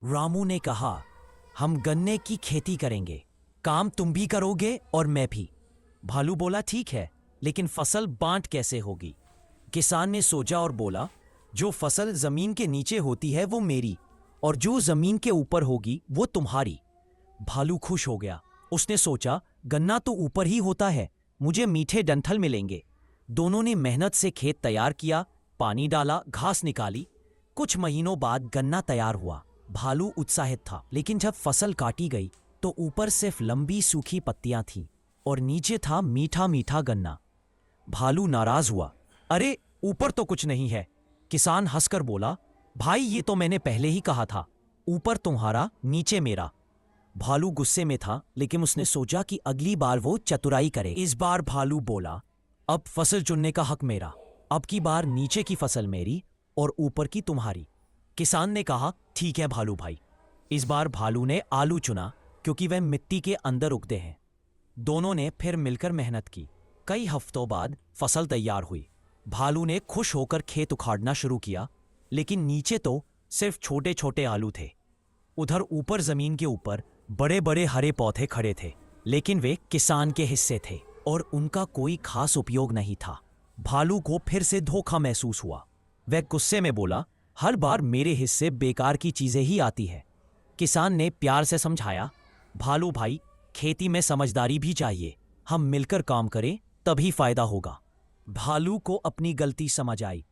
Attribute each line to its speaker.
Speaker 1: रामू ने कहा, हम गन्ने की खेती करेंगे, काम तुम भी करोगे और मैं भी। भालू बोला, ठीक है, लेकिन फसल बांट कैसे होगी? किसान ने सोचा और बोला, जो फसल जमीन के नीचे होती है वो मेरी, और जो जमीन के ऊपर होगी वो तुम्हारी। भालू खुश हो गया। उसने सोचा, गन्ना तो ऊपर ही होता है, मुझे मीठे डंठल मिलेंगे। दोनों ने मेहनत से खेत तैयार किया, पानी डाला, घास निकाली। कुछ महीनों बाद गन्ना तैयार हुआ। भालू उत्साहित था, लेकिन जब फसल काटी गई तो ऊपर सिर्फ लंबी सूखी पत्तियां थीं और नीचे था मीठा मीठा गन्ना। भालू नाराज हुआ। अरे, ऊपर तो कुछ नहीं है। किसान हंसकर बोला, भाई ये तो मैंने पहले ही कहा था, ऊपर तुम्हारा नीचे मेरा। भालू गुस्से में था, लेकिन उसने सोचा कि अगली बार वो चतुराई करे। इस बार भालू बोला, अब फसल चुनने का हक मेरा, अब की बार नीचे की फसल मेरी और ऊपर की तुम्हारी। किसान ने कहा, ठीक है भालू भाई। इस बार भालू ने आलू चुना, क्योंकि वह मिट्टी के अंदर उगते हैं। दोनों ने फिर मिलकर मेहनत की। कई हफ्तों बाद फसल तैयार हुई। भालू ने खुश होकर खेत उखाड़ना शुरू किया, लेकिन नीचे तो सिर्फ छोटे छोटे आलू थे। उधर ऊपर जमीन के ऊपर बड़े बड़े हरे पौधे खड़े थे, लेकिन वे किसान के हिस्से थे और उनका कोई खास उपयोग नहीं था। भालू को फिर से धोखा महसूस हुआ। वह गुस्से में बोला, हर बार मेरे हिस्से बेकार की चीजें ही आती है। किसान ने प्यार से समझाया, भालू भाई, खेती में समझदारी भी चाहिए, हम मिलकर काम करें तभी फायदा होगा। भालू को अपनी गलती समझ आई